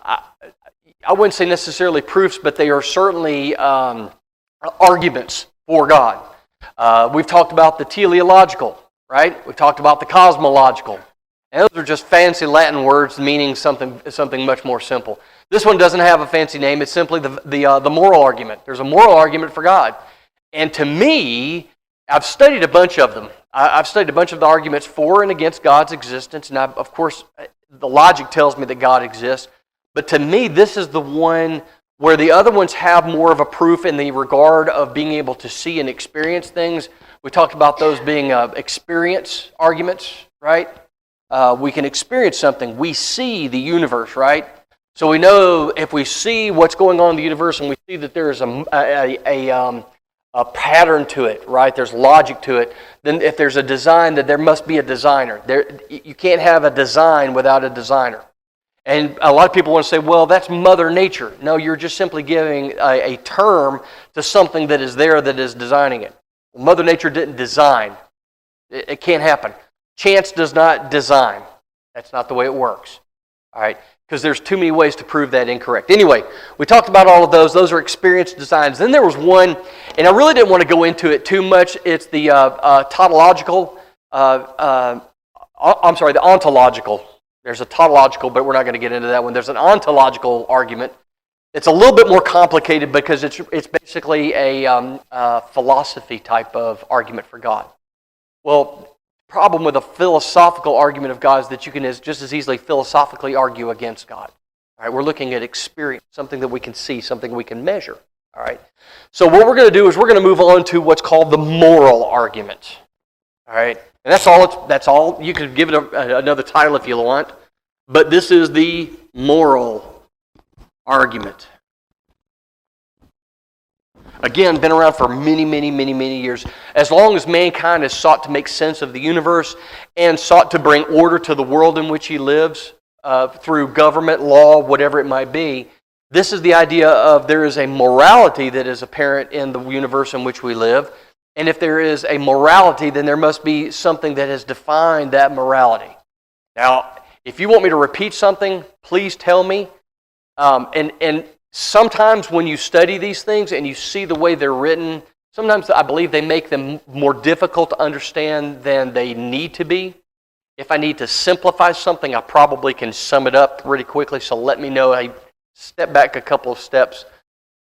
I wouldn't say necessarily proofs, but they are certainly arguments for God. We've talked about the teleological, right? We've talked about the cosmological. And those are just fancy Latin words meaning something much more simple. This one doesn't have a fancy name. It's simply the moral argument. There's a moral argument for God. And to me, I've studied a bunch of them. I've studied a bunch of the arguments for and against God's existence. And of course, the logic tells me that God exists. But to me, this is the one where the other ones have more of a proof in the regard of being able to see and experience things. We talked about those being experience arguments, right? We can experience something. We see the universe, right? So we know if we see what's going on in the universe and we see that there is a pattern to it, right? There's logic to it. Then if there's a design, then there must be a designer. You can't have a design without a designer. And a lot of people want to say, well, that's Mother Nature. No, you're just simply giving a term to something that is there that is designing it. Mother Nature didn't design. It can't happen. Chance does not design. That's not the way it works. All right? Because there's too many ways to prove that incorrect. Anyway, we talked about all of those. Those are experience designs. Then there was one, and I really didn't want to go into it too much. It's the tautological, the ontological. There's a tautological, but we're not going to get into that one. There's an ontological argument. It's a little bit more complicated because it's basically a philosophy type of argument for God. Well, the problem with a philosophical argument of God is that you can just as easily philosophically argue against God. All right, we're looking at experience, something that we can see, something we can measure. All right. So what we're going to do is we're going to move on to what's called the moral argument. All right. And that's all. You could give it another title if you want. But this is the moral argument. Again, been around for many, many, many, many years. As long as mankind has sought to make sense of the universe and sought to bring order to the world in which he lives through government, law, whatever it might be, this is the idea of there is a morality that is apparent in the universe in which we live. And if there is a morality, then there must be something that has defined that morality. Now, if you want me to repeat something, please tell me. And sometimes when you study these things and you see the way they're written, sometimes I believe they make them more difficult to understand than they need to be. If I need to simplify something, I probably can sum it up pretty quickly, so let me know. I step back a couple of steps,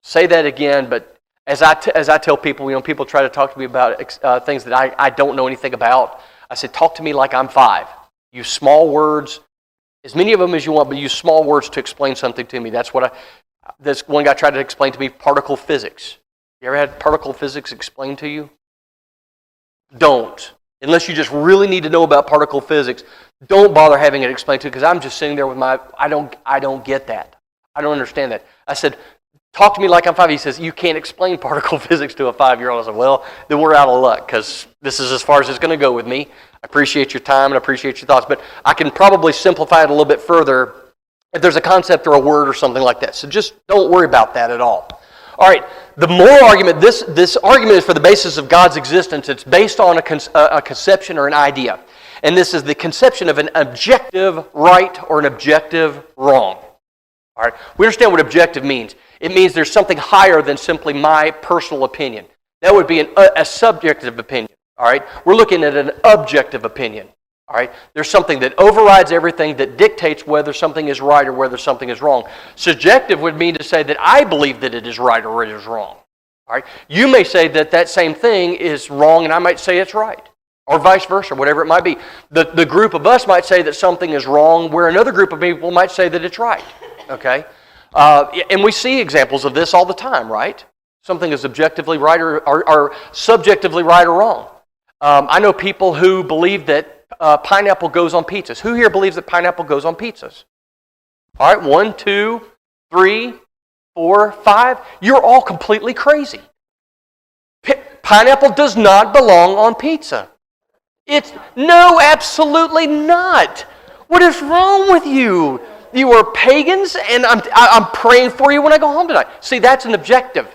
say that again, but as I tell people, people try to talk to me about things that I don't know anything about. I say, talk to me like I'm 5. Use small words, as many of them as you want, but use small words to explain something to me. That's what this one guy tried to explain to me, particle physics. You ever had particle physics explained to you? Don't. Unless you just really need to know about particle physics, don't bother having it explained to you, because I'm just sitting there with I don't get that. I don't understand that. I said, talk to me like I'm 5. He says, you can't explain particle physics to a 5-year-old. I said, well, then we're out of luck, because this is as far as it's going to go with me. I appreciate your time and I appreciate your thoughts, but I can probably simplify it a little bit further if there's a concept or a word or something like that. So just don't worry about that at all. All right, the moral argument, this argument is for the basis of God's existence. It's based on a conception or an idea. And this is the conception of an objective right or an objective wrong. All right, we understand what objective means. It means there's something higher than simply my personal opinion. That would be a subjective opinion. All right, we're looking at an objective opinion. All right, there's something that overrides everything, that dictates whether something is right or whether something is wrong. Subjective would mean to say that I believe that it is right or it is wrong. All right, you may say that same thing is wrong, and I might say it's right, or vice versa, whatever it might be. The group of us might say that something is wrong, where another group of people might say that it's right. Okay. And we see examples of this all the time, right? Something is objectively right or subjectively right or wrong. I know people who believe that pineapple goes on pizzas. Who here believes that pineapple goes on pizzas? All right, 1, 2, 3, 4, 5. You're all completely crazy. Pineapple does not belong on pizza. No, absolutely not. What is wrong with you? You are pagans, and I'm praying for you when I go home tonight. See, that's an objective.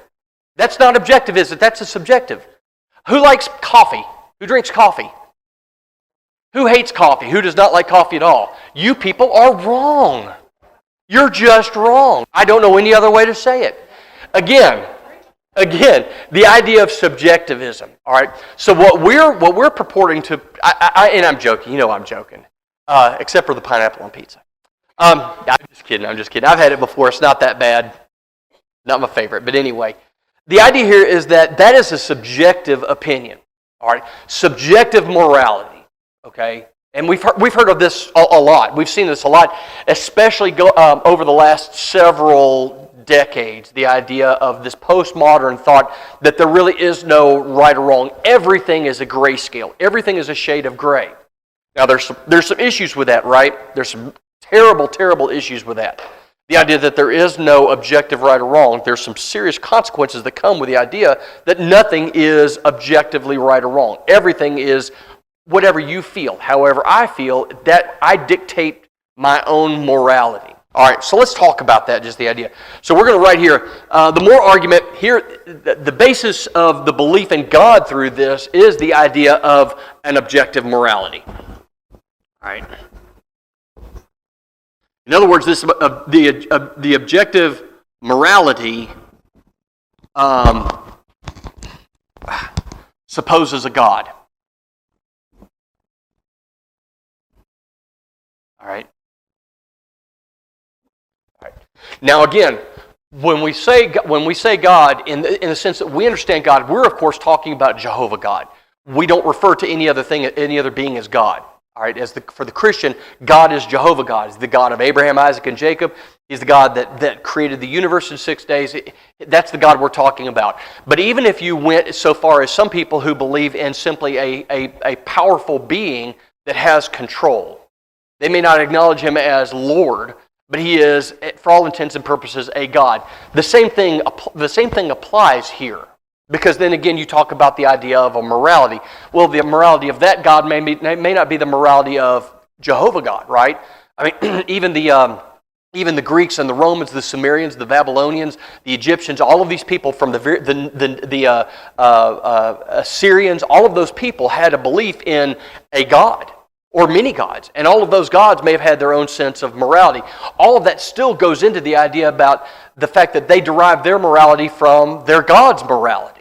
That's not objective, is it? That's a subjective. Who likes coffee? Who drinks coffee? Who hates coffee? Who does not like coffee at all? You people are wrong. You're just wrong. I don't know any other way to say it. Again, the idea of subjectivism. All right. So what we're purporting to, and I'm joking. You know I'm joking, except for the pineapple on pizza. I'm just kidding. I've had it before. It's not that bad. Not my favorite, but anyway, the idea here is that is a subjective opinion. All right, subjective morality. Okay, and we've heard of this a lot. We've seen this a lot, especially over the last several decades, the idea of this postmodern thought that there really is no right or wrong. Everything is a grayscale. Everything is a shade of gray. Now, there's some issues with that, right? There's some terrible issues with that. The idea that there is no objective right or wrong. There's some serious consequences that come with the idea that nothing is objectively right or wrong. Everything is whatever you feel. However I feel, that I dictate my own morality. All right, so let's talk about that, just the idea. So we're going to write here, the moral argument here, the basis of the belief in God through this is the idea of an objective morality. All right. In other words, the objective morality supposes a God. All right. Now again, when we say God, in the sense that we understand God, we're of course talking about Jehovah God. We don't refer to any other being as God. All right, for the Christian, God is Jehovah God. He's the God of Abraham, Isaac, and Jacob. He's the God that created the universe in 6 days. That's the God we're talking about. But even if you went so far as some people who believe in simply a powerful being that has control, they may not acknowledge him as Lord, but he is, for all intents and purposes, a God. The same thing applies here. Because then again, you talk about the idea of a morality. Well, the morality of that God may not be the morality of Jehovah God, right? I mean, even the Greeks and the Romans, the Sumerians, the Babylonians, the Egyptians, all of these people from the Assyrians, all of those people had a belief in a God or many gods, and all of those gods may have had their own sense of morality. All of that still goes into the idea about the fact that they derived their morality from their God's morality.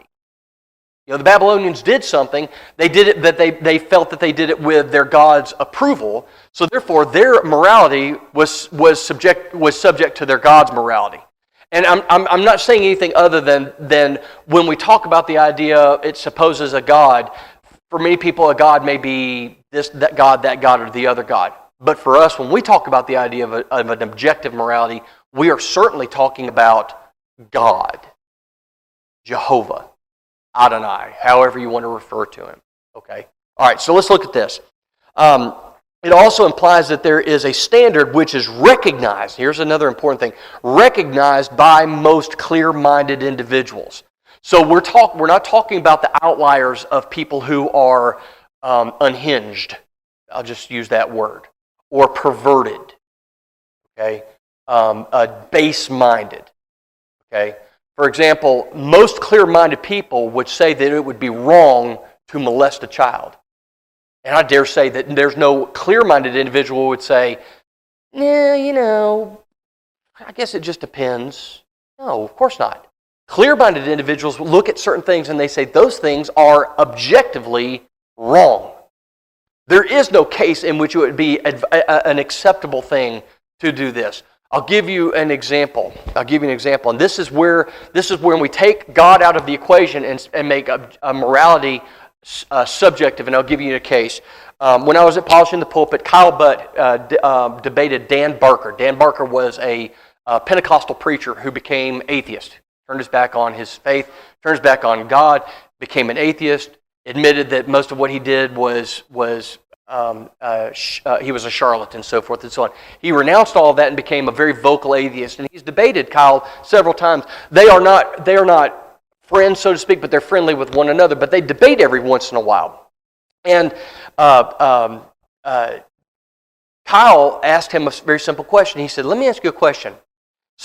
You know, the Babylonians did something. They did it that they felt that they did it with their God's approval. So therefore, their morality was subject to their God's morality. And I'm not saying anything other than when we talk about the idea, it supposes a God. For many people, a God may be that God, or the other God. But for us, when we talk about the idea of an objective morality, we are certainly talking about God, Jehovah, Adonai, however you want to refer to him. Okay? All right, so let's look at this. It also implies that there is a standard which is recognized. Here's another important thing. Recognized by most clear-minded individuals. So we're not talking about the outliers of people who are unhinged. I'll just use that word. Or perverted. Okay? Base-minded. Okay? For example, most clear-minded people would say that it would be wrong to molest a child. And I dare say that there's no clear-minded individual who would say, I guess it just depends. No, of course not. Clear-minded individuals look at certain things and they say those things are objectively wrong. There is no case in which it would be an acceptable thing to do this. I'll give you an example. And this is where we take God out of the equation and make a morality subjective. And I'll give you a case. When I was at Polishing the Pulpit, Kyle Butt debated Dan Barker. Dan Barker was a Pentecostal preacher who became atheist. Turned his back on his faith, turned his back on God, became an atheist, admitted that most of what he did was he was a charlatan, so forth and so on. He renounced all of that and became a very vocal atheist. And he's debated Kyle several times. They are not friends, so to speak, but they're friendly with one another. But they debate every once in a while. And Kyle asked him a very simple question. He said, "Let me ask you a question.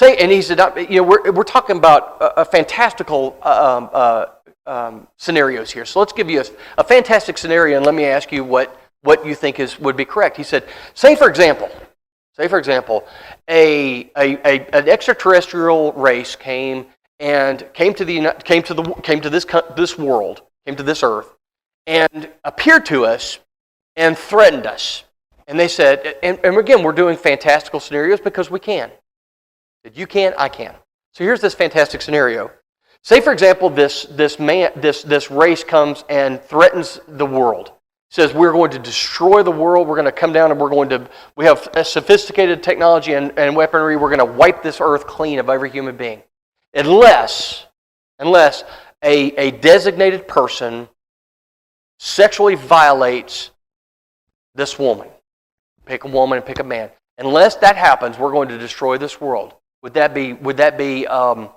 And he said, we're talking about a fantastical scenarios here. So let's give you a fantastic scenario, and let me ask you what you think would be correct." He said, say for example, Say, for example, an extraterrestrial race came to this world, came to this earth, and appeared to us and threatened us. And they said, and again, we're doing fantastical scenarios because we can. If you can, I can. So here's this fantastic scenario. Say, for example, this race comes and threatens the world. Says we're going to destroy the world. We're going to come down and we have a sophisticated technology and weaponry. We're going to wipe this earth clean of every human being, unless a designated person sexually violates this woman. Pick a woman and pick a man. Unless that happens, we're going to destroy this world. Would that be an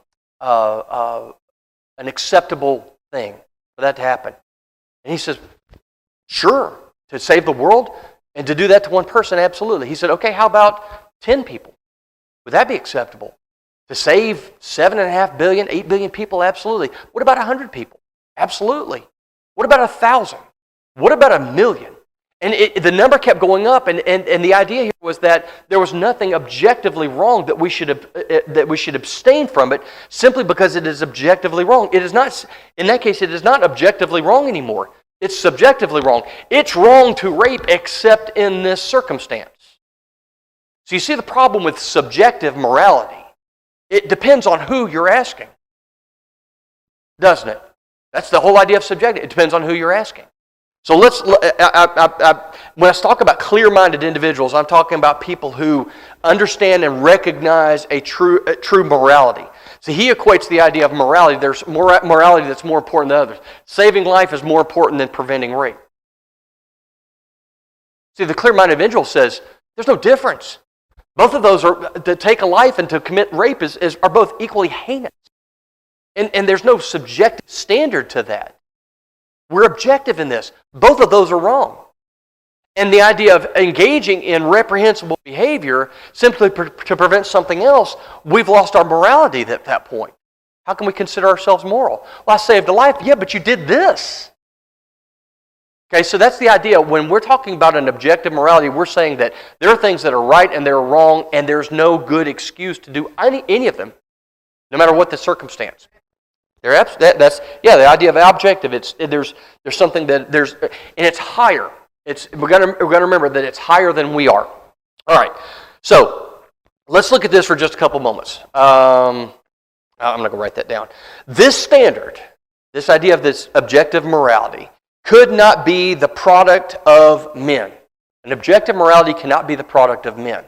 acceptable thing for that to happen? And he says, sure, to save the world and to do that to one person, absolutely. He said, okay, how about 10 people? Would that be acceptable? To save 7.5 billion, 8 billion people, absolutely. What about 100 people? Absolutely. What about 1,000? What about 1,000,000? And the number kept going up, and the idea here was that there was nothing objectively wrong that we should abstain from it simply because it is objectively wrong. It is not, in that case, it is not objectively wrong anymore. It's subjectively wrong. It's wrong to rape except in this circumstance. So you see the problem with subjective morality. It depends on who you're asking, doesn't it? That's the whole idea of subjective. It depends on who you're asking. So when I talk about clear-minded individuals, I'm talking about people who understand and recognize a true morality. So he equates the idea of morality. There's morality that's more important than others. Saving life is more important than preventing rape. See, the clear-minded individual says there's no difference. Both of those are, to take a life and to commit rape are both equally heinous. And there's no subjective standard to that. We're objective in this. Both of those are wrong. And the idea of engaging in reprehensible behavior simply to prevent something else, we've lost our morality at that point. How can we consider ourselves moral? Well, I saved a life. Yeah, but you did this. Okay, so that's the idea. When we're talking about an objective morality, we're saying that there are things that are right and they're wrong, and there's no good excuse to do any of them, no matter what the circumstance. That's the idea of objective. There's something that and it's higher. We're gonna remember that it's higher than we are. All right. So let's look at this for just a couple moments. I'm not going to write that down. This standard, this idea of this objective morality, could not be the product of men. An objective morality cannot be the product of men.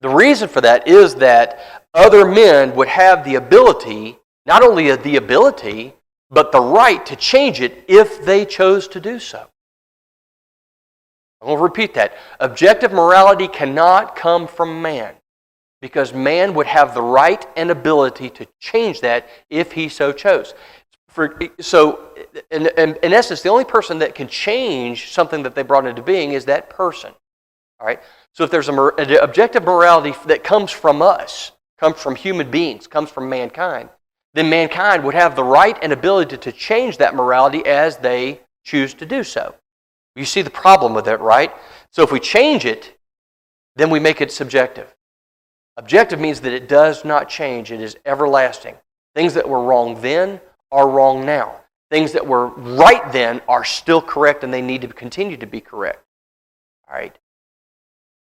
The reason for that is that other men would have the ability. Not only the ability, but the right to change it if they chose to do so. I'm going to repeat that. Objective morality cannot come from man, because man would have the right and ability to change that if he so chose. So, in essence, the only person that can change something that they brought into being is that person. All right. So if there's an objective morality that comes from us, comes from human beings, comes from mankind, then mankind would have the right and ability to change that morality as they choose to do so. You see the problem with it, right? So if we change it, then we make it subjective. Objective means that it does not change. It is everlasting. Things that were wrong then are wrong now. Things that were right then are still correct, and they need to continue to be correct. All right?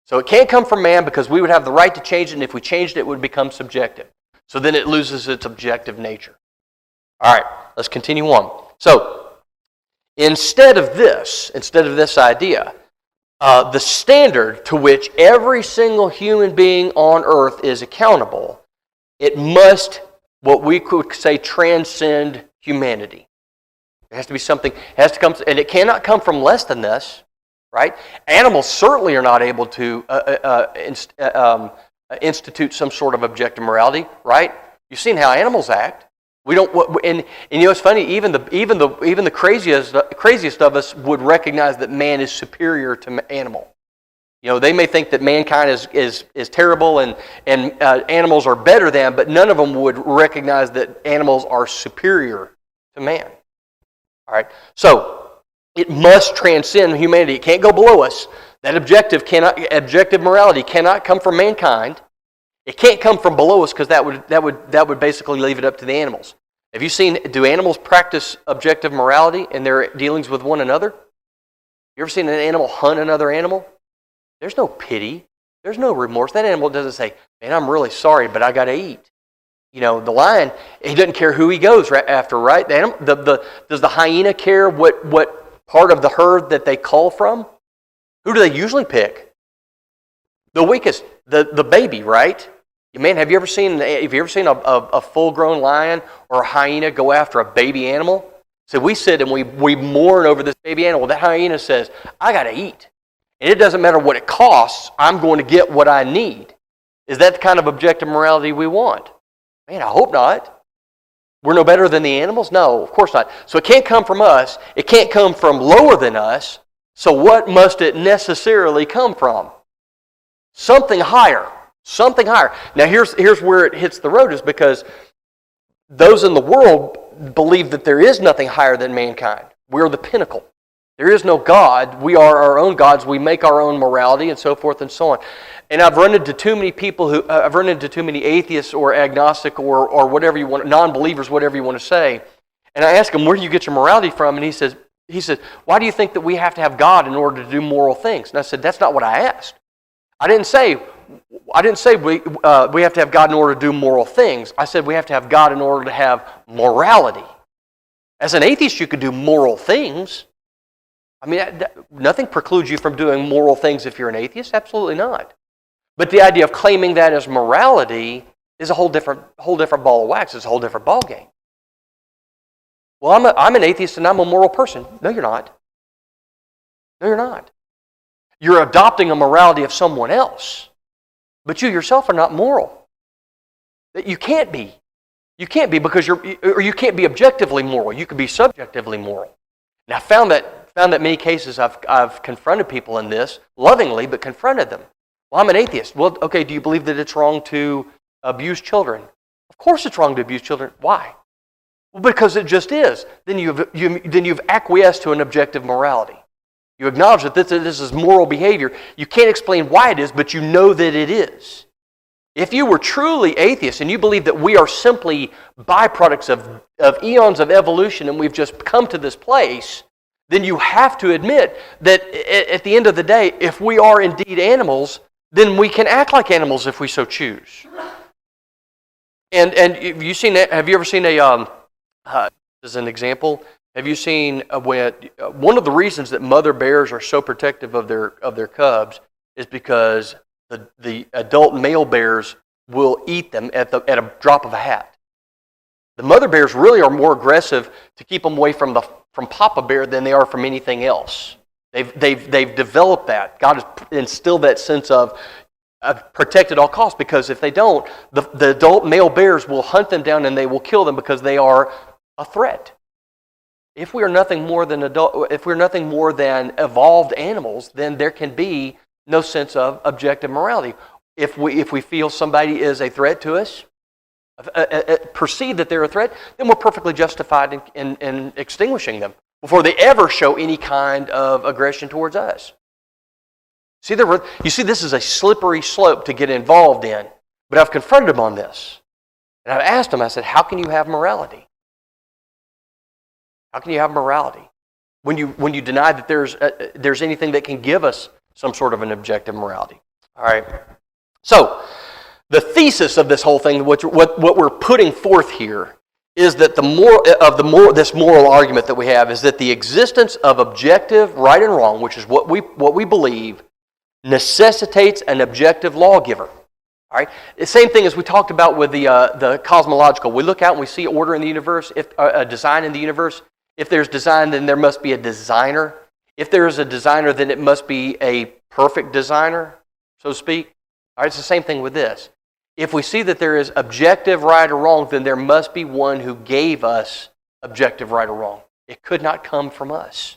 So it can't come from man because we would have the right to change it, and if we changed it, it would become subjective. So then it loses its objective nature. All right, let's continue on. So, instead of this idea, the standard to which every single human being on earth is accountable, it must, what we could say, transcend humanity. It has to be something, it has to come, and it cannot come from less than this, right? Animals certainly are not able to institute some sort of objective morality, right? You've seen how animals act. We don't, and you know it's funny. Even the craziest of us would recognize that man is superior to animal. You know, they may think that mankind is terrible and animals are better than, but none of them would recognize that animals are superior to man. All right, so it must transcend humanity. It can't go below us. That objective morality cannot come from mankind. It can't come from below us because that would basically leave it up to the animals. Do animals practice objective morality in their dealings with one another? You ever seen an animal hunt another animal? There's no pity. There's no remorse. That animal doesn't say, man, I'm really sorry, but I got to eat. The lion, he doesn't care who he goes after, right? Does the hyena care what part of the herd that they cull from? Who do they usually pick? The weakest, the baby, right? Man, have you ever seen a full-grown lion or a hyena go after a baby animal? So we sit and we mourn over this baby animal. That hyena says, I got to eat. And it doesn't matter what it costs, I'm going to get what I need. Is that the kind of objective morality we want? Man, I hope not. We're no better than the animals? No, of course not. So it can't come from us. It can't come from lower than us. So what must it necessarily come from? Something higher. Something higher. Now here's where it hits the road, is because those in the world believe that there is nothing higher than mankind. We're the pinnacle. There is no God. We are our own gods. We make our own morality and so forth and so on. And I've run into too many people I've run into too many atheists or agnostic or whatever you want, non-believers, whatever you want to say. And I ask them, where do you get your morality from? And he says, why do you think that we have to have God in order to do moral things? And I said, that's not what I asked. I didn't say we have to have God in order to do moral things. I said we have to have God in order to have morality. As an atheist, you could do moral things. I mean, nothing precludes you from doing moral things if you're an atheist. Absolutely not. But the idea of claiming that as morality is a whole different ball of wax. It's a whole different ball game. Well, I'm an atheist and I'm a moral person. No, you're not. No, you're not. You're adopting a morality of someone else. But you yourself are not moral. You can't be. You can't be because you can't be objectively moral. You can be subjectively moral. And I found that many cases I've confronted people in this, lovingly, but confronted them. Well, I'm an atheist. Well, okay, do you believe that it's wrong to abuse children? Of course it's wrong to abuse children. Why? Well, because it just is. Then you've acquiesced to an objective morality. You acknowledge that this is moral behavior. You can't explain why it is, but you know that it is. If you were truly atheist and you believe that we are simply byproducts of eons of evolution and we've just come to this place, then you have to admit that at the end of the day, if we are indeed animals, then we can act like animals if we so choose. And have you ever seen as an example, have you seen one of the reasons that mother bears are so protective of their cubs is because the adult male bears will eat them at a drop of a hat. The mother bears really are more aggressive to keep them away from Papa Bear than they are from anything else. They've developed that. God has instilled that sense of protect at all costs, because if they don't, the adult male bears will hunt them down and they will kill them because they are a threat. If we are nothing more than evolved animals, then there can be no sense of objective morality. If we feel somebody is a threat to us, perceive that they're a threat, then we're perfectly justified in extinguishing them before they ever show any kind of aggression towards us. You see, this is a slippery slope to get involved in. But I've confronted them on this. And I've asked them, I said, how can you have morality? How can you have morality when you deny that there's anything that can give us some sort of an objective morality? All right. So the thesis of this whole thing, what we're putting forth here, is that this moral argument that we have is that the existence of objective right and wrong, which is what we believe, necessitates an objective lawgiver. All right. The same thing as we talked about with the cosmological. We look out and we see order in the universe, a design in the universe. If there's design, then there must be a designer. If there is a designer, then it must be a perfect designer, so to speak. All right, it's the same thing with this. If we see that there is objective right or wrong, then there must be one who gave us objective right or wrong. It could not come from us.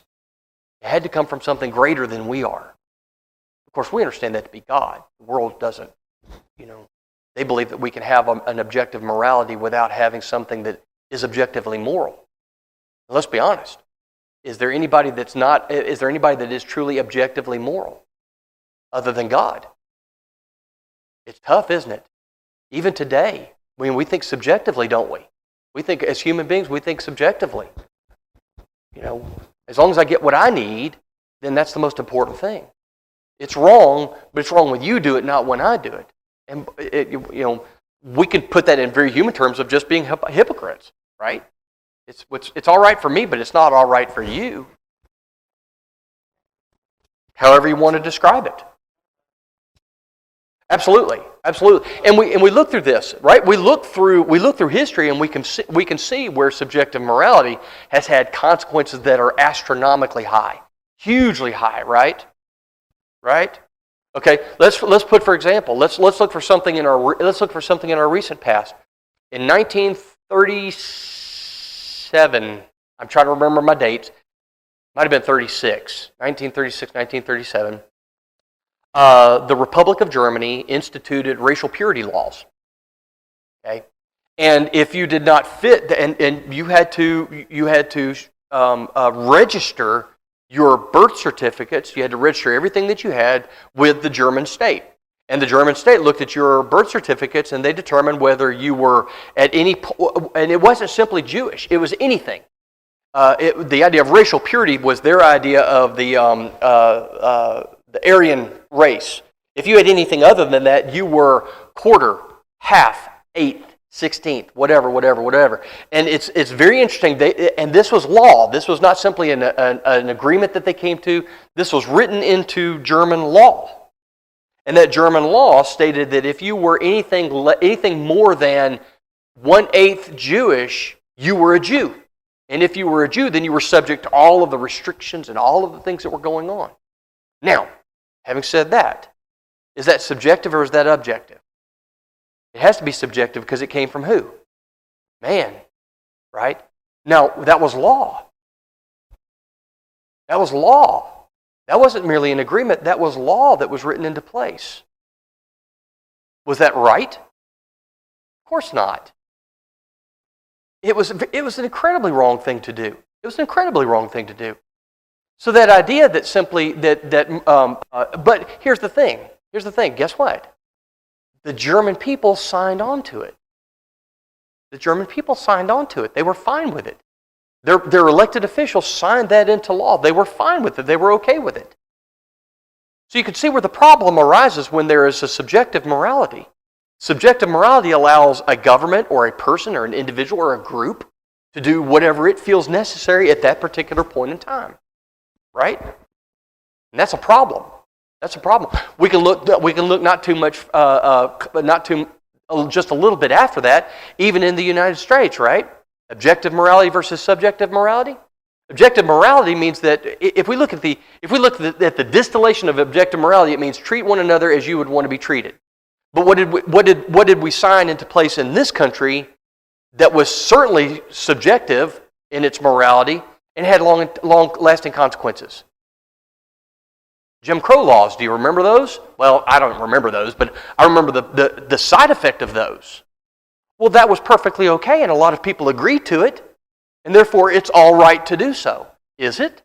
It had to come from something greater than we are. Of course, we understand that to be God. The world doesn't. They believe that we can have an objective morality without having something that is objectively moral. Let's be honest. Is there anybody that is truly objectively moral? other than God. It's tough, isn't it? Even today, when we think subjectively, don't we? We think, as human beings, we think subjectively. As long as I get what I need, then that's the most important thing. It's wrong, but it's wrong when you do it, not when I do it. And we can put that in very human terms of just being hypocrites, right? It's all right for me, but it's not all right for you. However you want to describe it. Absolutely. And we look through this, right? We look through history, and we can see where subjective morality has had consequences that are astronomically high, hugely high, right? Right? Okay. Let's put, for example, let's look for something in our recent past. In 1937, I'm trying to remember my dates. Might have been 1936, 1937. The Republic of Germany instituted racial purity laws. Okay, and if you did not fit, and you had to register your birth certificates, you had to register everything that you had with the German state, and the German state looked at your birth certificates and they determined whether you were at any, and it wasn't simply Jewish; it was anything. The idea of racial purity was their idea of the Aryan race. If you had anything other than that, you were quarter, half, eighth, 16th, whatever. And it's very interesting. And this was law. This was not simply an agreement that they came to. This was written into German law. And that German law stated that if you were anything more than 1/8 Jewish, you were a Jew. And if you were a Jew, then you were subject to all of the restrictions and all of the things that were going on. Now, having said that, is that subjective or is that objective? It has to be subjective because it came from who? Man, right? Now, that was law. That was law. That wasn't merely an agreement. That was law that was written into place. Was that right? Of course not. It was an incredibly wrong thing to do. It was an incredibly wrong thing to do. So that idea that simply but here's the thing. Guess what? The German people signed on to it. The German people signed on to it. They were fine with it. Their elected officials signed that into law. They were fine with it. They were okay with it. So you can see where the problem arises when there is a subjective morality. Subjective morality allows a government or a person or an individual or a group to do whatever it feels necessary at that particular point in time. Right? And that's a problem. That's a problem. We can look not too much, just a little bit after that, even in the United States, right? Objective morality versus subjective morality. Objective morality means that if we look at the distillation of objective morality, it means treat one another as you would want to be treated. But what did we sign into place in this country that was certainly subjective in its morality and had long-lasting consequences? Jim Crow laws, do you remember those? Well, I don't remember those, but I remember the side effect of those. Well, that was perfectly okay, and a lot of people agreed to it, and therefore it's all right to do so. Is it?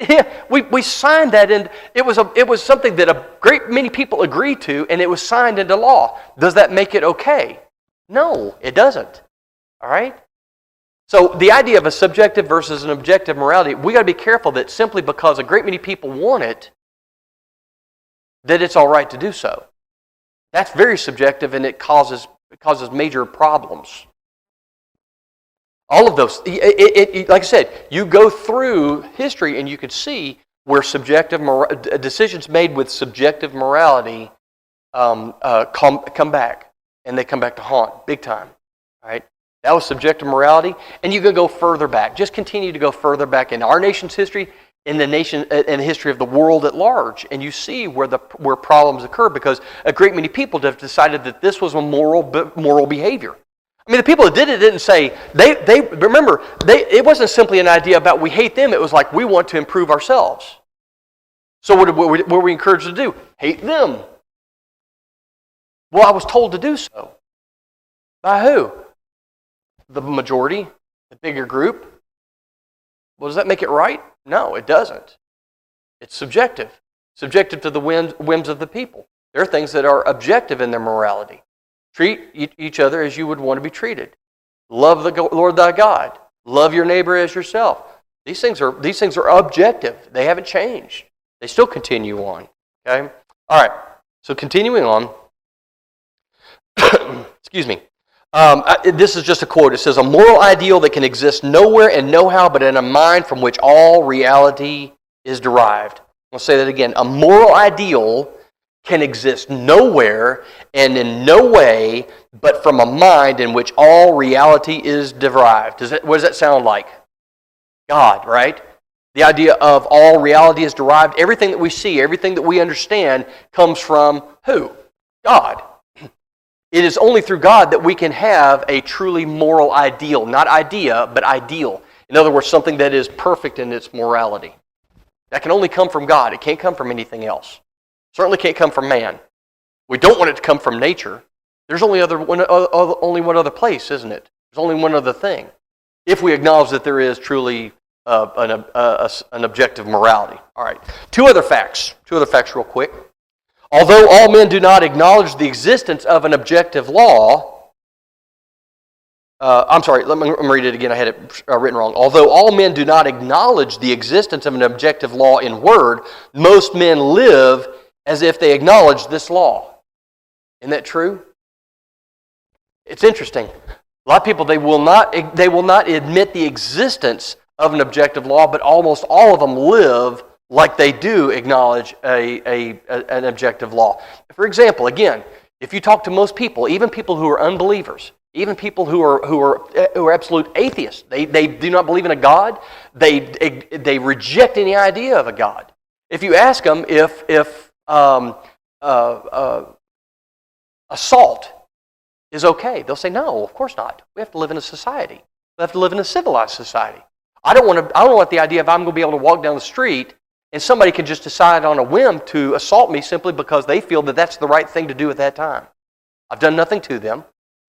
Yeah, we signed that, and it was something that a great many people agreed to, and it was signed into law. Does that make it okay? No, it doesn't. All right? So the idea of a subjective versus an objective morality, we got to be careful that simply because a great many people want it, that it's all right to do so. That's very subjective, and it causes major problems. All of those, like I said, you go through history and you could see where decisions made with subjective morality come back, and they come back to haunt big time. Right? That was subjective morality, and you can go further back. Just continue to go further back in our nation's history, in the history of the world at large, and you see where problems occur because a great many people have decided that this was a moral behavior. I mean, the people that did it didn't say it wasn't simply an idea about we hate them. It was like we want to improve ourselves. So what were we encouraged to do? Hate them. Well, I was told to do so. By who? The majority, the bigger group. Well, does that make it right? No, it doesn't. It's subjective. subjective to the whims of the people. There are things that are objective in their morality. Treat each other as you would want to be treated. Love the Lord thy God. Love your neighbor as yourself. These things are objective. They haven't changed. They still continue on. Okay? All right. So continuing on. Excuse me. This is just a quote. It says, a moral ideal that can exist nowhere and no-how but in a mind from which all reality is derived. I'll say that again. A moral ideal can exist nowhere and in no way but from a mind in which all reality is derived. What does that sound like? God, right? The idea of all reality is derived. Everything that we see, everything that we understand comes from who? God. It is only through God that we can have a truly moral ideal. Not idea, but ideal. In other words, something that is perfect in its morality. That can only come from God. It can't come from anything else. Certainly can't come from man. We don't want it to come from nature. There's only one other place, isn't it? There's only one other thing. If we acknowledge that there is truly an objective morality. All right. Two other facts real quick. Although all men do not acknowledge the existence of an objective law, let me read it again. I had it written wrong. Although all men do not acknowledge the existence of an objective law in word, most men live as if they acknowledge this law. Isn't that true? It's interesting. A lot of people, they will not admit the existence of an objective law, but almost all of them live like they do acknowledge an objective law. For example, again, if you talk to most people, even people who are unbelievers, even people who are absolute atheists, they do not believe in a God. They reject any idea of a God. If you ask them if assault is okay, they'll say no, of course not. We have to live in a society. We have to live in a civilized society. I don't want the idea of I'm going to be able to walk down the street and somebody can just decide on a whim to assault me simply because they feel that that's the right thing to do at that time. I've done nothing to them.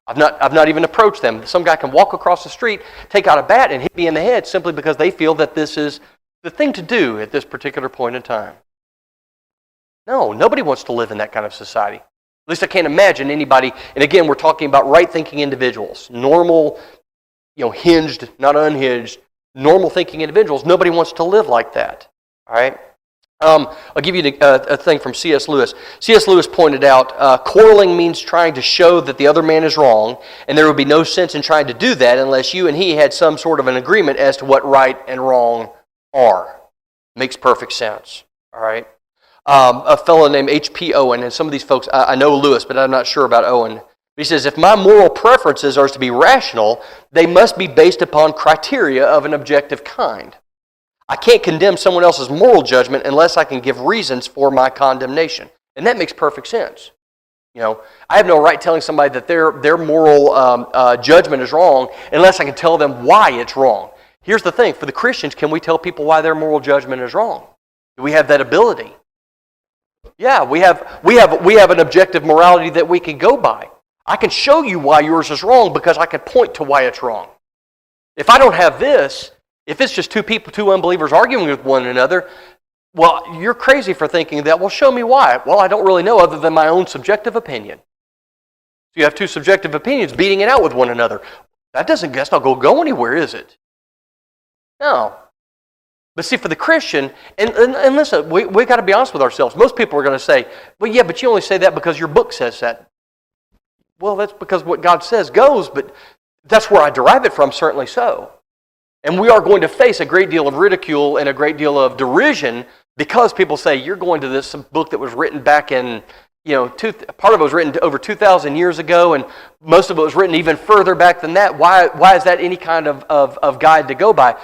I've not even approached them. Some guy can walk across the street, take out a bat, and hit me in the head simply because they feel that this is the thing to do at this particular point in time. No, nobody wants to live in that kind of society. At least I can't imagine anybody, and again, we're talking about right-thinking individuals, normal, hinged, not unhinged, normal thinking individuals. Nobody wants to live like that. All right? I'll give you a thing from C.S. Lewis. C.S. Lewis pointed out, quarreling means trying to show that the other man is wrong, and there would be no sense in trying to do that unless you and he had some sort of an agreement as to what right and wrong are. Makes perfect sense. All right? A fellow named H.P. Owen, and some of these folks, I know Lewis, but I'm not sure about Owen. He says, if my moral preferences are to be rational, they must be based upon criteria of an objective kind. I can't condemn someone else's moral judgment unless I can give reasons for my condemnation. And that makes perfect sense. I have no right telling somebody that their moral judgment is wrong unless I can tell them why it's wrong. Here's the thing. For the Christians, can we tell people why their moral judgment is wrong? Do we have that ability? Yeah, we have an objective morality that we can go by. I can show you why yours is wrong because I can point to why it's wrong. If I don't have this, if it's just two unbelievers arguing with one another, well, you're crazy for thinking that. Well, show me why. Well, I don't really know other than my own subjective opinion. So you have two subjective opinions beating it out with one another. That's not going to go anywhere, is it? No. But see, for the Christian, and listen, we got to be honest with ourselves. Most people are going to say, well, yeah, but you only say that because your book says that. Well, that's because what God says goes, but that's where I derive it from, certainly so. And we are going to face a great deal of ridicule and a great deal of derision because people say, you're going to this book that was written back in, part of it was written over 2,000 years ago, and most of it was written even further back than that. Why is that any kind of guide to go by?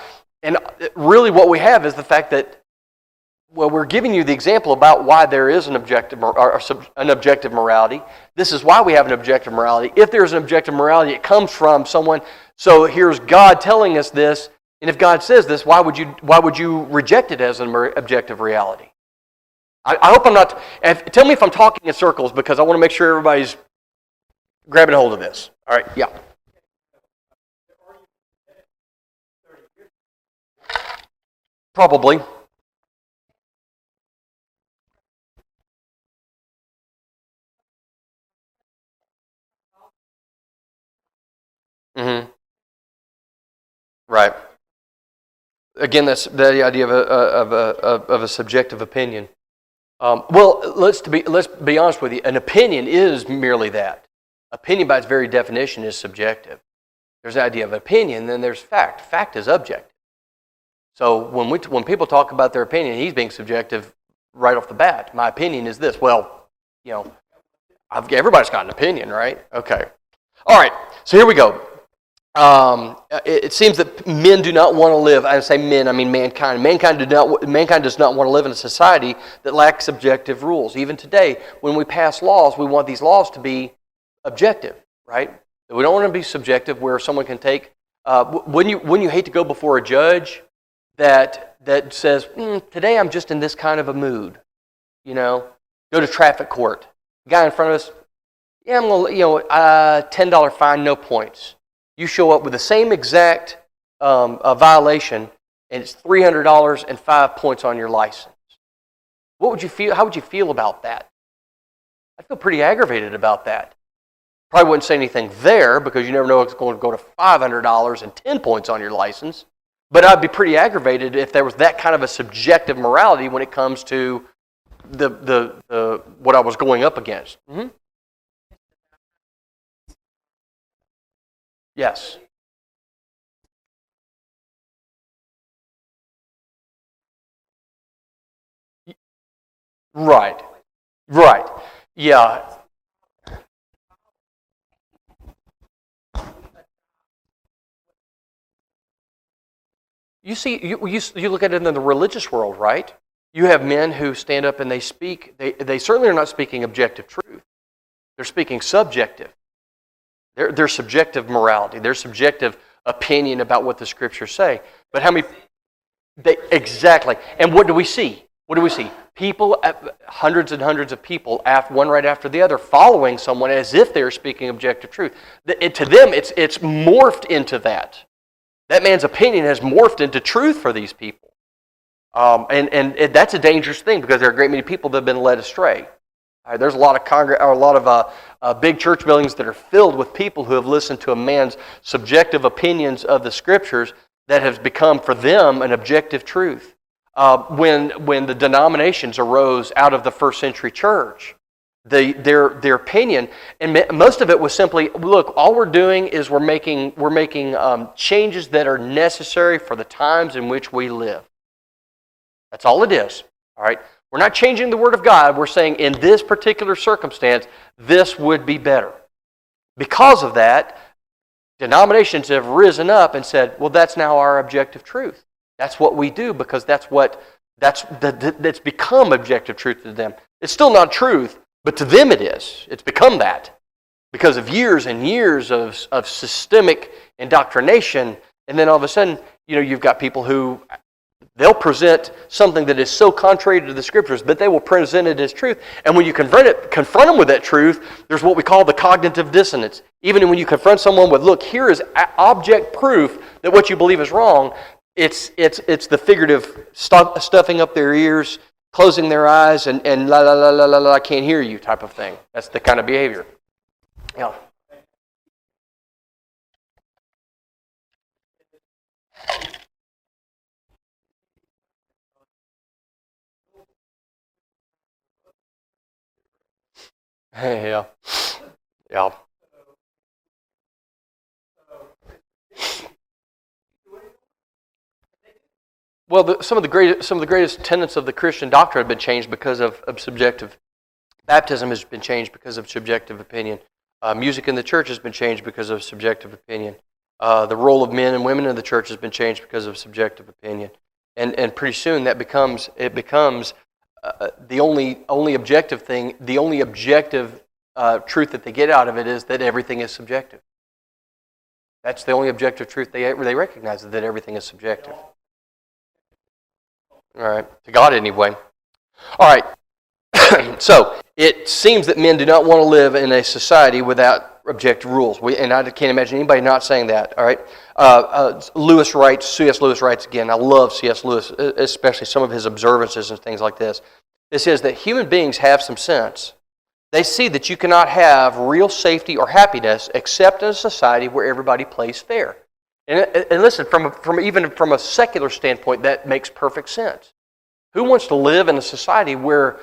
And really what we have is the fact that, well, we're giving you the example about why there is an objective morality. This is why we have an objective morality. If there's an objective morality, it comes from someone. So here's God telling us this, and if God says this, why would you reject it as an objective reality? I hope I'm not. Tell me if I'm talking in circles because I want to make sure everybody's grabbing hold of this. All right, yeah. Probably. Mm-hmm. Right. Again, that's the idea of a subjective opinion. Well, let's be honest with you. An opinion is merely that. Opinion, by its very definition, is subjective. There's the idea of opinion, then there's fact. Fact is objective. So when people talk about their opinion, he's being subjective right off the bat. My opinion is this. Well, everybody's got an opinion, right? Okay. All right. So here we go. It seems that men do not want to live. I say men, I mean mankind. Mankind does not want to live in a society that lacks objective rules. Even today, when we pass laws, we want these laws to be objective, right? We don't want to be subjective, where someone can take. Wouldn't you hate to go before a judge that says, today I'm just in this kind of a mood, Go to traffic court. The guy in front of us, I'm going to, $10 fine, no points. You show up with the same exact violation, and it's $300 and 5 points on your license. What would you feel? How would you feel about that? I'd feel pretty aggravated about that. Probably wouldn't say anything there, because you never know if it's going to go to $500 and 10 points on your license. But I'd be pretty aggravated if there was that kind of a subjective morality when it comes to the what I was going up against. Mm-hmm. Yes. Right. Right. Yeah. You see, you look at it in the religious world, right? You have men who stand up and they speak. They certainly are not speaking objective truth. They're speaking subjective. Their subjective morality, their subjective opinion about what the Scriptures say. But how many? Exactly. And what do we see? What do we see? People, hundreds and hundreds of people, one right after the other, following someone as if they're speaking objective truth. To them, it's morphed into that. That man's opinion has morphed into truth for these people. And that's a dangerous thing, because there are a great many people that have been led astray. There's a lot of big church buildings that are filled with people who have listened to a man's subjective opinions of the Scriptures that has become for them an objective truth. When the denominations arose out of the first century church, their opinion, and most of it was simply, look, all we're doing is we're making changes that are necessary for the times in which we live. That's all it is. All right. We're not changing the Word of God. We're saying in this particular circumstance, this would be better. Because of that, denominations have risen up and said, well, that's now our objective truth. That's what we do, because that's become objective truth to them. It's still not truth, but to them it is. It's become that because of years and years of systemic indoctrination. And then all of a sudden, you've got people who they'll present something that is so contrary to the Scriptures, but they will present it as truth. And when you confront them with that truth, there's what we call the cognitive dissonance. Even when you confront someone with, look, here is object proof that what you believe is wrong, it's the figurative stuffing up their ears, closing their eyes, and la la la la la la, I can't hear you type of thing. That's the kind of behavior. Yeah. Yeah. Yeah. Well, some of the greatest tenets of the Christian doctrine have been changed because of subjective. Baptism has been changed because of subjective opinion. Music in the church has been changed because of subjective opinion. The role of men and women in the church has been changed because of subjective opinion. And pretty soon that becomes the only objective thing. The only objective truth that they get out of it is that everything is subjective. That's the only objective truth they recognize, is that everything is subjective. All right, to God anyway. All right, so it seems that men do not want to live in a society without objective rules. And I can't imagine anybody not saying that. All right, C.S. Lewis writes again. I love C.S. Lewis, especially some of his observances and things like this. It says that human beings have some sense. They see that you cannot have real safety or happiness except in a society where everybody plays fair. And listen, even from a secular standpoint, that makes perfect sense. Who wants to live in a society where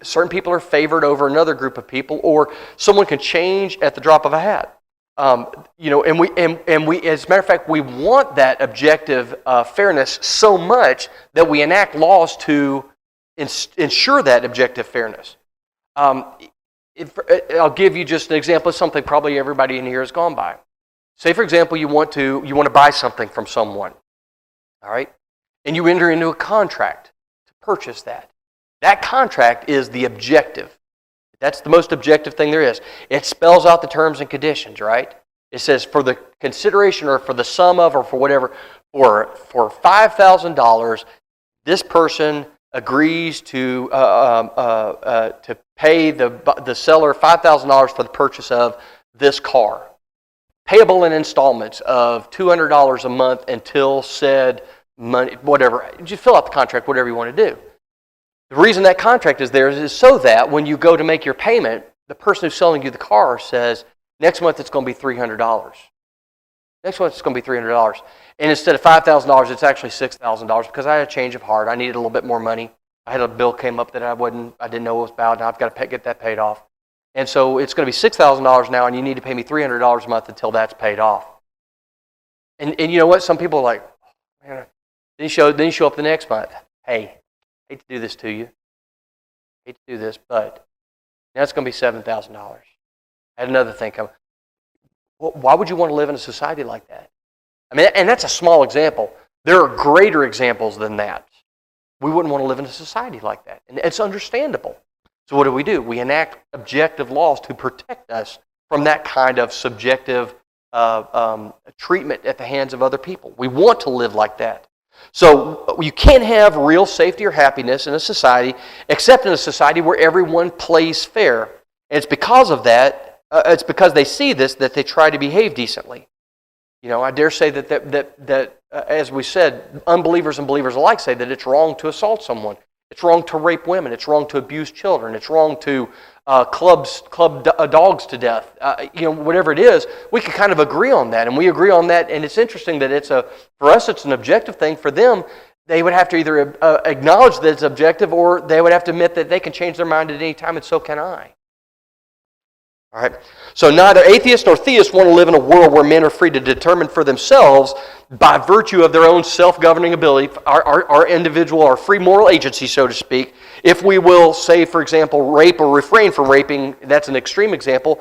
certain people are favored over another group of people, or someone can change at the drop of a hat? And we, as a matter of fact, we want that objective fairness so much that we enact laws to ensure that objective fairness. I'll give you just an example of something probably everybody in here has gone by. Say, for example, you want to buy something from someone, all right, and you enter into a contract to purchase that. That contract is the objective. That's the most objective thing there is. It spells out the terms and conditions, right? It says for the consideration or for the sum of or for whatever, for $5,000, this person agrees to pay the seller $5,000 for the purchase of this car, payable in installments of $200 a month until said money, whatever. Just fill out the contract, whatever you want to do. The reason that contract is there is so that when you go to make your payment, the person who's selling you the car says, next month it's going to be $300. Next month it's going to be $300. And instead of $5,000, it's actually $6,000 because I had a change of heart. I needed a little bit more money. I had a bill came up that I didn't know was about. Now I've got to get that paid off. And so it's going to be $6,000 now, and you need to pay me $300 a month until that's paid off. And you know what? Some people are like, oh, man. Then you show up the next month. Hey, hate to do this to you. Hate to do this, but now it's going to be $7,000. I had another thing come. Well, why would you want to live in a society like that? I mean, and that's a small example. There are greater examples than that. We wouldn't want to live in a society like that. And it's understandable. So what do? We enact objective laws to protect us from that kind of subjective treatment at the hands of other people. We want to live like that. So you can't have real safety or happiness in a society except in a society where everyone plays fair. And it's because of that, it's because they see this that they try to behave decently. You know, I dare say that as we said, unbelievers and believers alike say that it's wrong to assault someone. It's wrong to rape women. It's wrong to abuse children. It's wrong to club dogs to death. Whatever it is, we can kind of agree on that, and we agree on that. And it's interesting that for us, it's an objective thing. For them, they would have to either acknowledge that it's objective, or they would have to admit that they can change their mind at any time, and so can I. All right. So neither atheists nor theists want to live in a world where men are free to determine for themselves, by virtue of their own self-governing ability, our individual, our free moral agency, so to speak. If we will say, for example, rape or refrain from raping, that's an extreme example.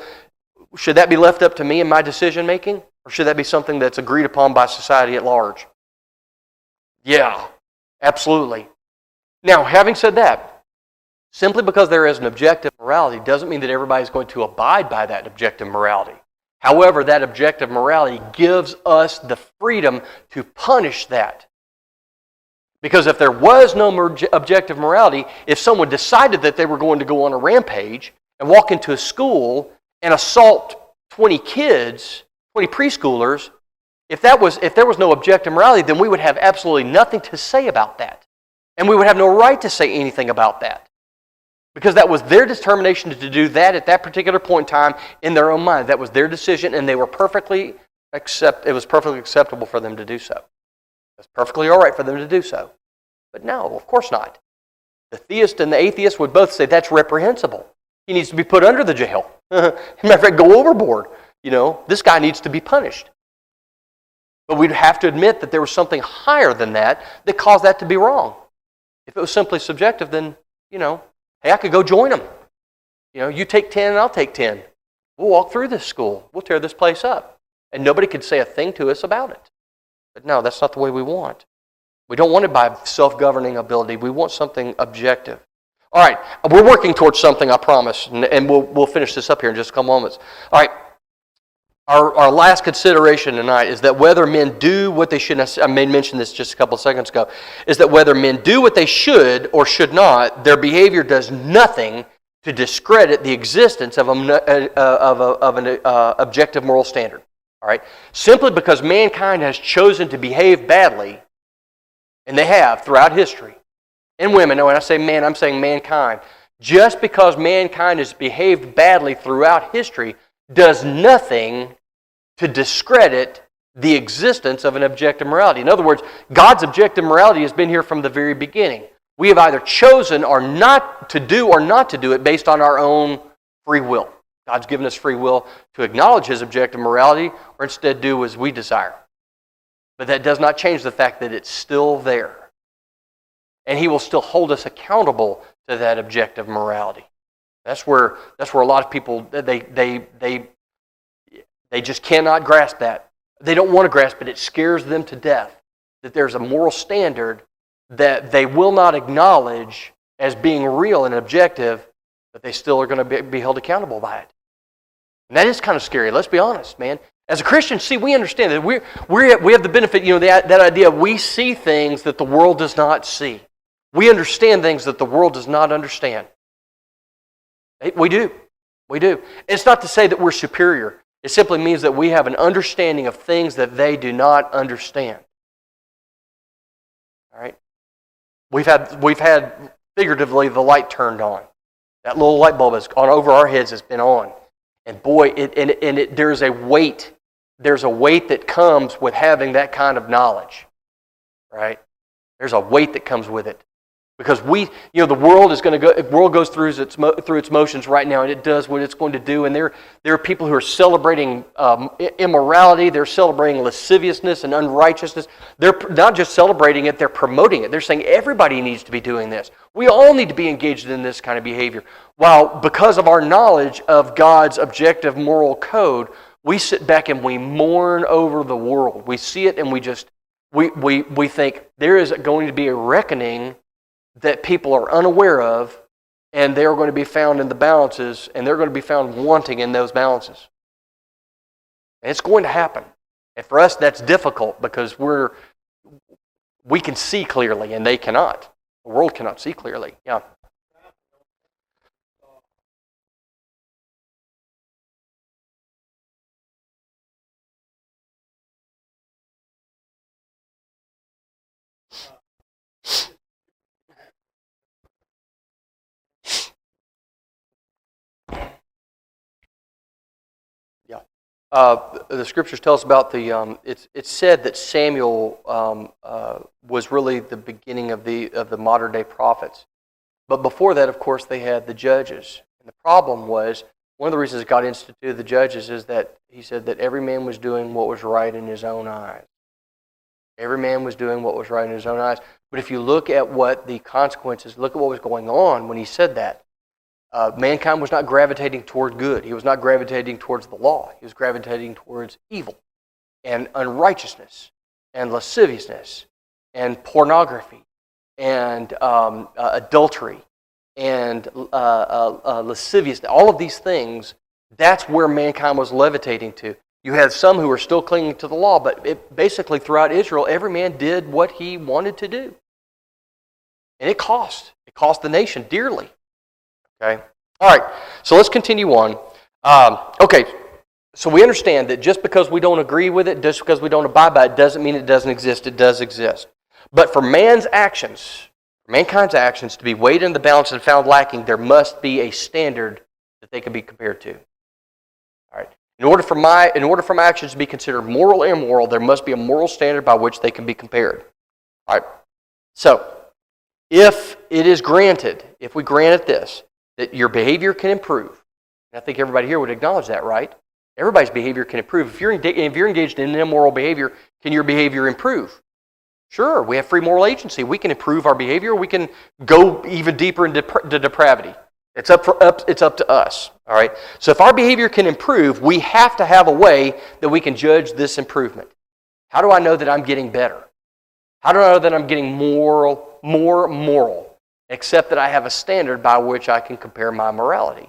Should that be left up to me in my decision making, or should that be something that's agreed upon by society at large? Yeah, absolutely. Now, having said that, simply because there is an objective morality doesn't mean that everybody's going to abide by that objective morality. However, that objective morality gives us the freedom to punish that. Because if there was no objective morality, if someone decided that they were going to go on a rampage and walk into a school and assault 20 kids, 20 preschoolers, if there was no objective morality, then we would have absolutely nothing to say about that. And we would have no right to say anything about that. Because that was their determination to do that at that particular point in time in their own mind. That was their decision, and it was perfectly acceptable for them to do so. It was perfectly all right for them to do so. But no, of course not. The theist and the atheist would both say that's reprehensible. He needs to be put under the jail. As a matter of fact, go overboard. This guy needs to be punished. But we'd have to admit that there was something higher than that caused that to be wrong. If it was simply subjective, then, hey, I could go join them. You take 10 and I'll take 10. We'll walk through this school. We'll tear this place up. And nobody could say a thing to us about it. But no, that's not the way we want. We don't want it by self-governing ability. We want something objective. All right, we're working towards something, I promise. And we'll finish this up here in just a couple moments. All right, our last consideration tonight is that whether men do what they should, I may mention this just a couple of seconds ago, is that whether men do what they should or should not, their behavior does nothing to discredit the existence of an objective moral standard. All right? Simply because mankind has chosen to behave badly, and they have throughout history, and women, when I say man, I'm saying mankind, just because mankind has behaved badly throughout history does nothing to discredit the existence of an objective morality. In other words, God's objective morality has been here from the very beginning. We have either chosen or not to do it based on our own free will. God's given us free will to acknowledge His objective morality or instead do as we desire. But that does not change the fact that it's still there. And He will still hold us accountable to that objective morality. That's where a lot of people, they just cannot grasp that. They don't want to grasp it. It scares them to death that there's a moral standard that they will not acknowledge as being real and objective, but they still are going to be held accountable by it. And that is kind of scary. Let's be honest, man. As a Christian, see, we understand that we have the benefit, that idea, we see things that the world does not see. We understand things that the world does not understand. We do. We do. It's not to say that we're superior. It simply means that we have an understanding of things that they do not understand. All right? We've had figuratively the light turned on. That little light bulb has gone over our heads, has been on. And boy, there's a weight. There's a weight that comes with having that kind of knowledge. Right? There's a weight that comes with it. Because the world goes through its motions right now, and it does what it's going to do. And there are people who are celebrating immorality. They're celebrating lasciviousness and unrighteousness. They're not just celebrating it; they're promoting it. They're saying everybody needs to be doing this. We all need to be engaged in this kind of behavior. While because of our knowledge of God's objective moral code, we sit back and we mourn over the world. We see it, and we think there is going to be a reckoning that people are unaware of, and they're going to be found in the balances, and they're going to be found wanting in those balances. And it's going to happen. And for us, that's difficult because we can see clearly, and they cannot. The world cannot see clearly. Yeah. The Scriptures tell us about it's said that Samuel was really the beginning of the modern day prophets. But before that, of course, they had the judges. And the problem was, one of the reasons God instituted the judges is that He said that every man was doing what was right in his own eyes. Every man was doing what was right in his own eyes. But if you look at what the consequences, look at what was going on when He said that. Mankind was not gravitating toward good. He was not gravitating towards the law. He was gravitating towards evil and unrighteousness and lasciviousness and pornography and adultery and lasciviousness. All of these things, that's where mankind was levitating to. You had some who were still clinging to the law, but basically throughout Israel, every man did what he wanted to do. And it cost. It cost the nation dearly. Okay. All right. So let's continue on. Okay. So we understand that just because we don't agree with it, just because we don't abide by it, doesn't mean it doesn't exist. It does exist. But for mankind's actions to be weighed in the balance and found lacking, there must be a standard that they can be compared to. All right. In order for my actions to be considered moral or immoral, there must be a moral standard by which they can be compared. All right. So if it is granted, if we grant it this, that your behavior can improve. And I think everybody here would acknowledge that, right? Everybody's behavior can improve. If you're engaged in immoral behavior, can your behavior improve? Sure, we have free moral agency. We can improve our behavior. We can go even deeper into depravity. It's up to us. All right. So if our behavior can improve, we have to have a way that we can judge this improvement. How do I know that I'm getting better? How do I know that I'm getting more moral? Except that I have a standard by which I can compare my morality.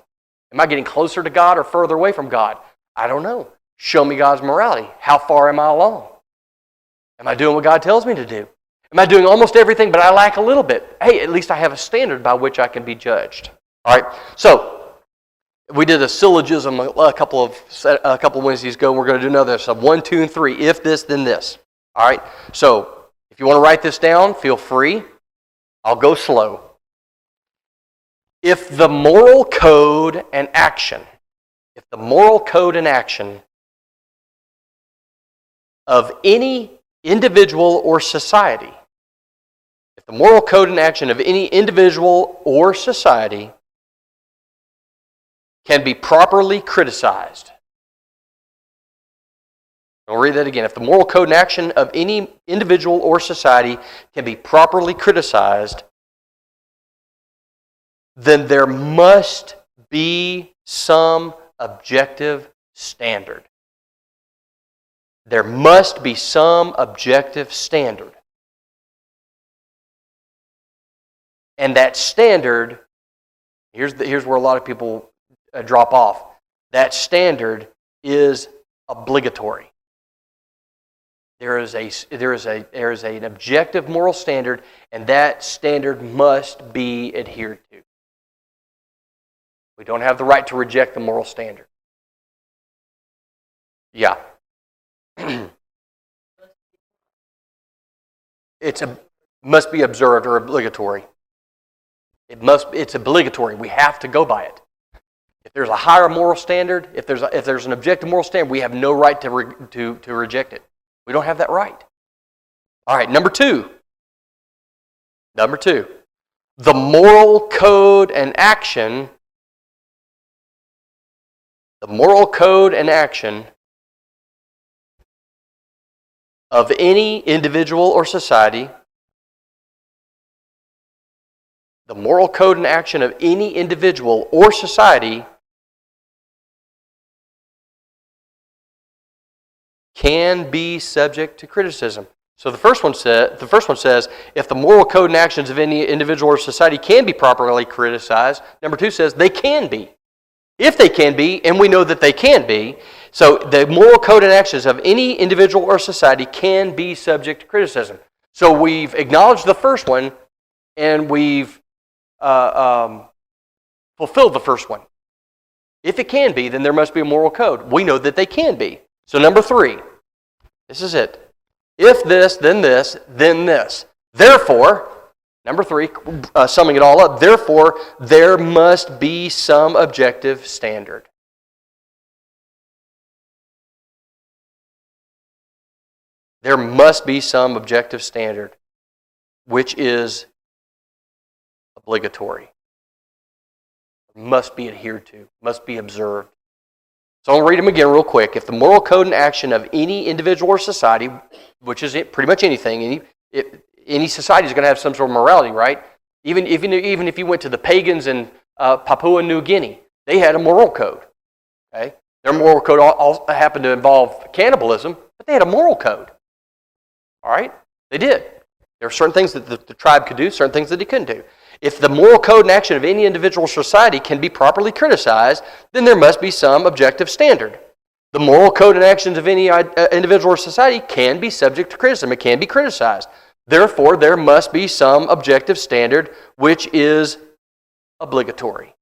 Am I getting closer to God or further away from God? I don't know. Show me God's morality. How far am I along? Am I doing what God tells me to do? Am I doing almost everything, but I lack a little bit? Hey, at least I have a standard by which I can be judged. All right. So we did a syllogism a couple of Wednesdays ago. We're going to do another. So 1, 2, and 3. If this, then this. All right. So if you want to write this down, feel free. I'll go slow. If the moral code and action of any individual or society, if the moral code and action of any individual or society can be properly criticized. I'll read that again. If the moral code and action of any individual or society can be properly criticized, then there must be some objective standard. There must be some objective standard. And that standard, here's where a lot of people drop off. That standard is obligatory. There is an objective moral standard, and that standard must be adhered to. We don't have the right to reject the moral standard. Yeah. Must be observed or obligatory. It's obligatory. We have to go by it. If there's a higher moral standard, if there's an objective moral standard, we have no right to reject it. We don't have that right. All right, number two. The moral code and action of any individual or society, the moral code and action of any individual or society can be subject to criticism. So the first one says, if the moral code and actions of any individual or society can be properly criticized. Number two says they can be. If they can be, and we know that they can be, so the moral code and actions of any individual or society can be subject to criticism. So we've acknowledged the first one, and we've fulfilled the first one. If it can be, then there must be a moral code. We know that they can be. So number three, this is it. If this, then this, then this. Therefore, number three, summing it all up, therefore, there must be some objective standard. There must be some objective standard, which is obligatory. Must be adhered to, must be observed. So I'll read them again real quick. If the moral code and action of any individual or society, which is pretty much anything, any society is going to have some sort of morality, right? Even if you went to the pagans in Papua New Guinea, they had a moral code. Okay, their moral code all happened to involve cannibalism, but they had a moral code. All right, they did. There are certain things that the tribe could do, certain things that they couldn't do. If the moral code and action of any individual society can be properly criticized, then there must be some objective standard. The moral code and actions of any individual or society can be subject to criticism. It can be criticized. Therefore, there must be some objective standard which is obligatory.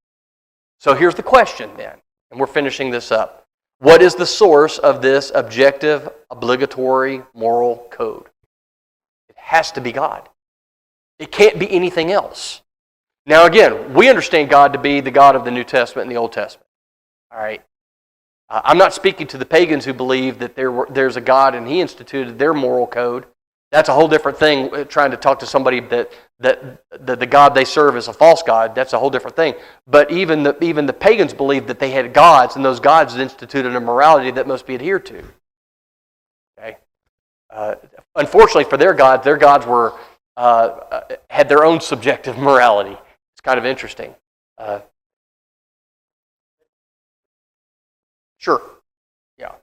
So here's the question then, and we're finishing this up. What is the source of this objective, obligatory moral code? It has to be God. It can't be anything else. Now again, we understand God to be the God of the New Testament and the Old Testament. All right? I'm not speaking to the pagans who believe that there's a God and He instituted their moral code. That's a whole different thing, trying to talk to somebody that the God they serve is a false God. That's a whole different thing. But even the pagans believed that they had gods, and those gods instituted a morality that must be adhered to. Okay? Unfortunately for their gods were had their own subjective morality. It's kind of interesting. Sure. Yeah.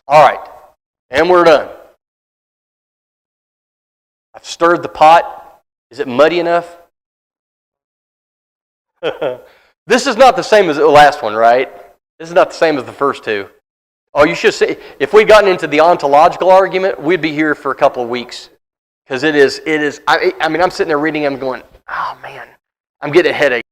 All right. And we're done. I've stirred the pot. Is it muddy enough? This is not the same as the last one, right? This is not the same as the first two. Oh, you should see. If we'd gotten into the ontological argument, we'd be here for a couple of weeks. Because it is. I mean, I'm sitting there reading, I'm going, oh man, I'm getting a headache.